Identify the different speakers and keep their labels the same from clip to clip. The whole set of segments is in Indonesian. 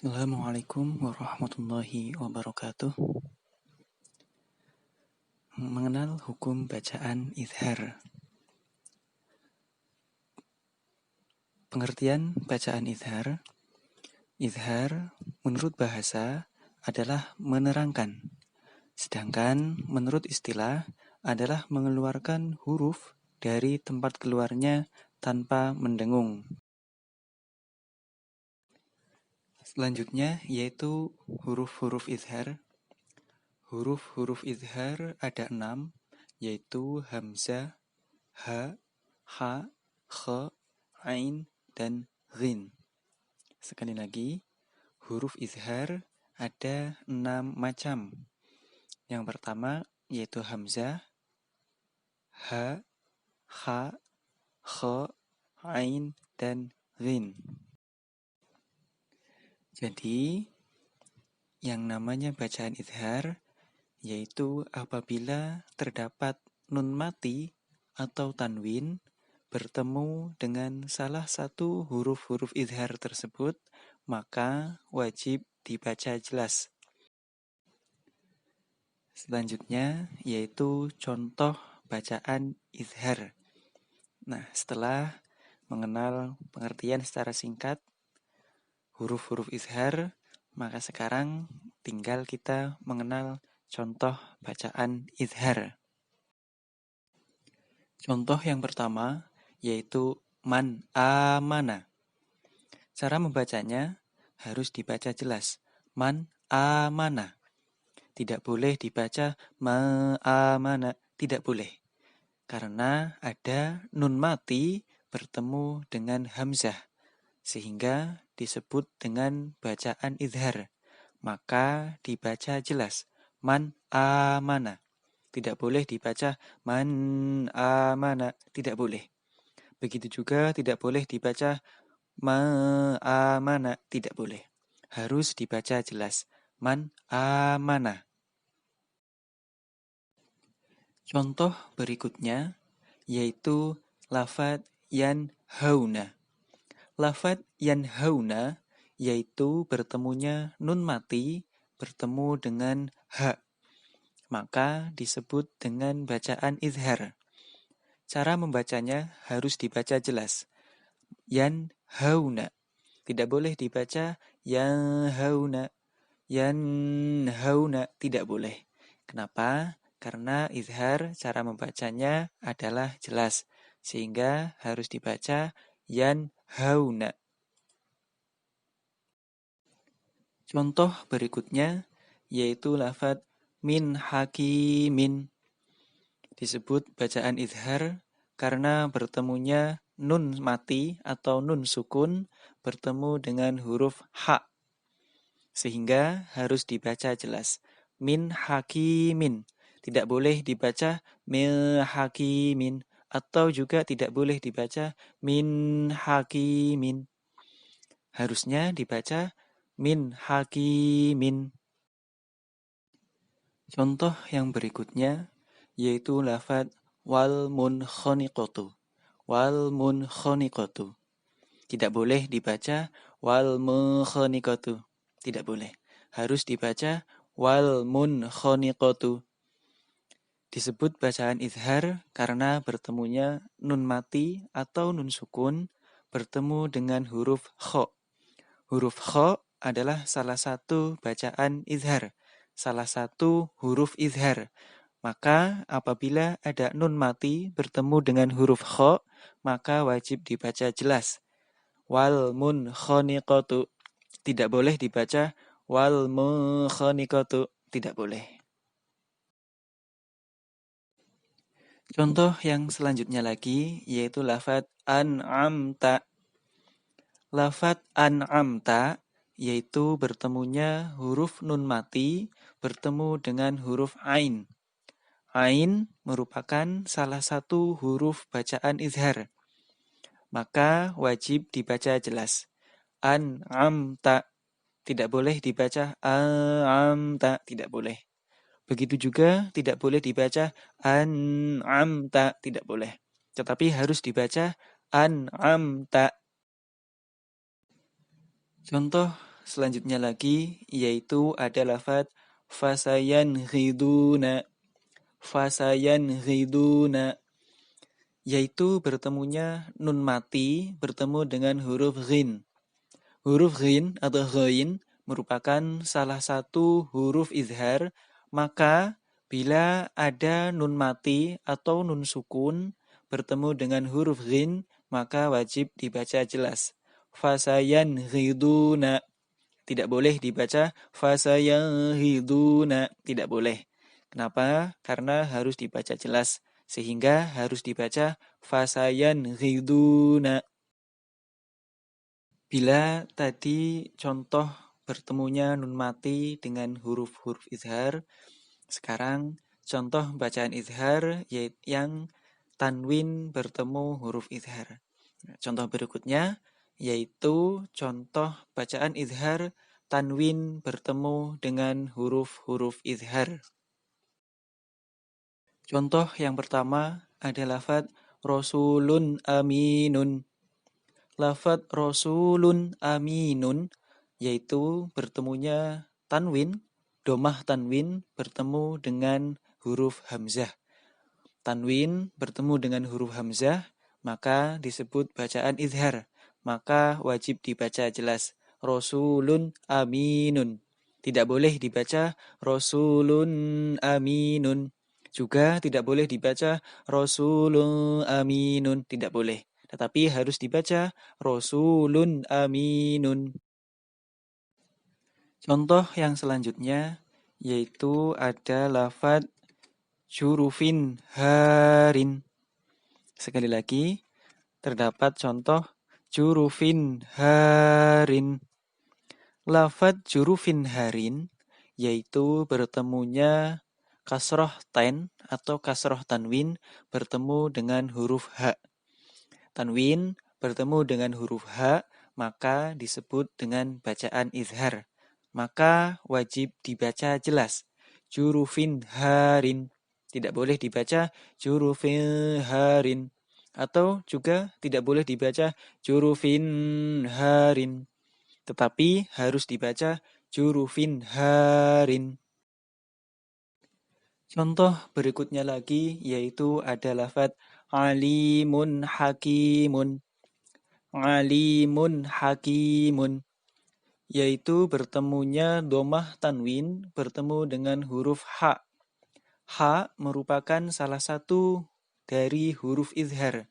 Speaker 1: Assalamualaikum warahmatullahi wabarakatuh. Mengenal hukum bacaan izhar. Pengertian bacaan izhar. Izhar menurut bahasa adalah menerangkan. Sedangkan menurut istilah adalah mengeluarkan huruf dari tempat keluarnya tanpa mendengung. Selanjutnya yaitu huruf-huruf izhar. Huruf-huruf izhar ada 6, yaitu hamzah, ha, ha, kha, ain, dan ghin. Sekali lagi, huruf izhar ada 6 macam. Yang pertama yaitu hamzah, ha, ha, kha, ain, dan ghin. Jadi, yang namanya bacaan izhar yaitu apabila terdapat nun mati atau tanwin bertemu dengan salah satu huruf-huruf izhar tersebut, maka wajib dibaca jelas. Selanjutnya yaitu contoh bacaan izhar. Nah, setelah mengenal pengertian secara singkat huruf-huruf izhar, maka sekarang tinggal kita mengenal contoh bacaan izhar. Contoh yang pertama yaitu man amana. Cara membacanya harus dibaca jelas. Man amana. Tidak boleh dibaca ma amana, tidak boleh. Karena ada nun mati bertemu dengan hamzah sehingga disebut dengan bacaan izhar. Maka dibaca jelas man amana. Tidak boleh dibaca man amana, tidak boleh. Begitu juga tidak boleh dibaca ma amana, tidak boleh. Harus dibaca jelas man amana. Contoh berikutnya yaitu lafadz yanhauna. Lafadz yanhauna yaitu bertemunya nun mati bertemu dengan ha. Maka disebut dengan bacaan izhar. Cara membacanya harus dibaca jelas. Yanhauna. Tidak boleh dibaca yanhauna. Yanhauna. Tidak boleh. Kenapa? Karena izhar cara membacanya adalah jelas. Sehingga harus dibaca yanhauna. Contoh berikutnya yaitu lafadz min hakimin. Disebut bacaan izhar karena bertemunya nun mati atau nun sukun bertemu dengan huruf ha. Sehingga harus dibaca jelas. Min hakimin. Tidak boleh dibaca min hakimin. Atau juga tidak boleh dibaca min hakimin. Harusnya dibaca min hakimin. Contoh yang berikutnya yaitu lafadz wal munkhaniqatu. Wal munkhaniqatu. Tidak boleh dibaca wal munkhaniqatu. Tidak boleh. Harus dibaca wal munkhaniqatu. Disebut bacaan izhar karena bertemunya nun mati atau nun sukun bertemu dengan huruf kha. Huruf kha adalah salah satu bacaan izhar. Salah satu huruf izhar. Maka apabila ada nun mati bertemu dengan huruf kha, maka wajib dibaca jelas. Wal munkhaniqatu. Tidak boleh dibaca wal munkhaniqatu. Tidak boleh. Contoh yang selanjutnya lagi yaitu lafadz an'amta. Lafadz an'amta yaitu bertemunya huruf nun mati bertemu dengan huruf ain. Ain merupakan salah satu huruf bacaan izhar. Maka wajib dibaca jelas. An'amta. Tidak boleh dibaca an'amta. Tidak boleh. Begitu juga tidak boleh dibaca an'amta. Tidak boleh. Tetapi harus dibaca an'amta. Contoh selanjutnya lagi yaitu ada lafadz fasayanghiduna. Fasayanghiduna yaitu bertemunya nun mati bertemu dengan huruf ghin. Huruf ghin atau ghain merupakan salah satu huruf izhar, maka bila ada nun mati atau nun sukun bertemu dengan huruf ghin, maka wajib dibaca jelas. Fasayanghiduna. Tidak boleh dibaca fasayanghiduna. Tidak boleh. Kenapa? Karena harus dibaca jelas. Sehingga harus dibaca fasayanghiduna. Bila tadi contoh bertemunya nun mati dengan huruf-huruf izhar, sekarang contoh bacaan izhar yaitu yang tanwin bertemu huruf izhar. Contoh berikutnya yaitu contoh bacaan izhar tanwin bertemu dengan huruf-huruf izhar. Contoh yang pertama ada lafadz Rasulun aminun. Lafadz Rasulun aminun yaitu bertemunya tanwin, domah tanwin bertemu dengan huruf hamzah. Tanwin bertemu dengan huruf hamzah, maka disebut bacaan izhar. Maka wajib dibaca jelas. Rasulun aminun. Tidak boleh dibaca Rasulun aminun. Juga tidak boleh dibaca Rasulun aminun. Tidak boleh. Tetapi harus dibaca Rasulun aminun. Contoh yang selanjutnya yaitu ada lafadz jurufin harin. Sekali lagi, terdapat contoh jurufin harin. Lafadz jurufin harin yaitu bertemunya kasroh ten atau kasroh tanwin bertemu dengan huruf ha. Tanwin bertemu dengan huruf ha, maka disebut dengan bacaan izhar. Maka wajib dibaca jelas. Jurufin harin. Tidak boleh dibaca jurufin harin. Atau juga tidak boleh dibaca jurufin harin. Tetapi harus dibaca jurufin harin. Contoh berikutnya lagi yaitu ada lafadz alimun hakimun. Alimun hakimun yaitu bertemunya domah tanwin bertemu dengan huruf ha. Ha merupakan salah satu dari huruf izhar.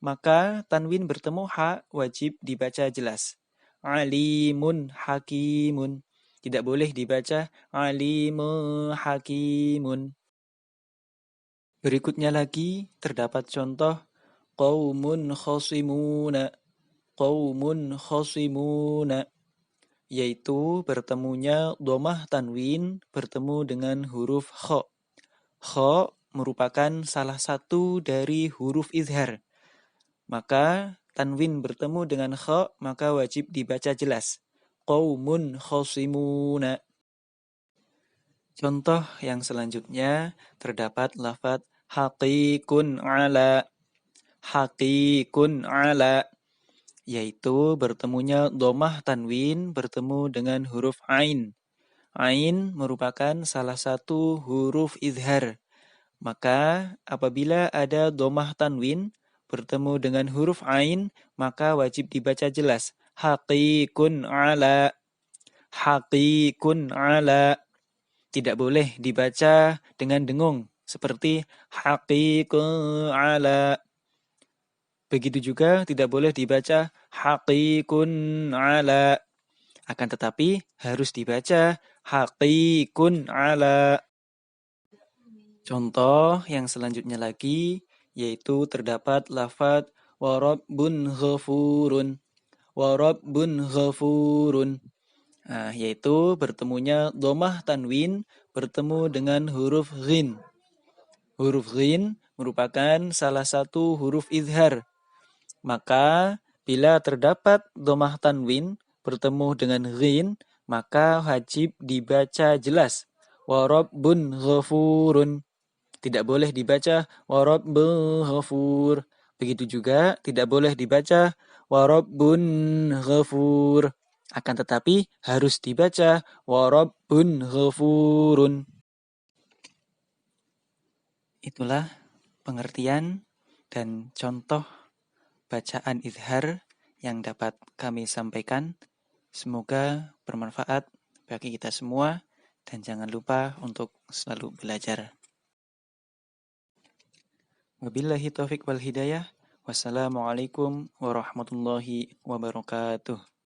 Speaker 1: Maka tanwin bertemu ha wajib dibaca jelas. Alimun hakimun. Tidak boleh dibaca alimun hakimun. Berikutnya lagi terdapat contoh qaumun khosimuna. Qaumun khosimuna yaitu bertemunya domah tanwin bertemu dengan huruf kho. Kho merupakan salah satu dari huruf izhar. Maka tanwin bertemu dengan kho, maka wajib dibaca jelas. Qaumun khosimuna. Contoh yang selanjutnya terdapat lafadz haqiqun ala. Haqiqun ala yaitu bertemunya domah tanwin bertemu dengan huruf ain. Ain merupakan salah satu huruf izhar. Maka apabila ada domah tanwin bertemu dengan huruf ain, maka wajib dibaca jelas. Haqiqun ala. Haqiqun ala. Tidak boleh dibaca dengan dengung seperti haqiqun ala. Begitu juga tidak boleh dibaca haqiqun ala. Akan tetapi harus dibaca haqiqun ala. Contoh yang selanjutnya lagi yaitu terdapat lafadz warabbun ghafurun. Warabbun ghafurun. Nah, yaitu bertemunya domah tanwin bertemu dengan huruf ghin. Huruf ghin merupakan salah satu huruf izhar. Maka bila terdapat domah tanwin bertemu dengan ghin, maka wajib dibaca jelas. Warabbun ghafurun. Tidak boleh dibaca warabbun ghafur. Begitu juga tidak boleh dibaca warabbun ghafur. Akan tetapi harus dibaca warabbun ghafurun. Itulah pengertian dan contoh bacaan izhar yang dapat kami sampaikan. Semoga bermanfaat bagi kita semua dan jangan lupa untuk selalu belajar. Wabillahi taufiq wal hidayah. Wassalamualaikum warahmatullahi wabarakatuh.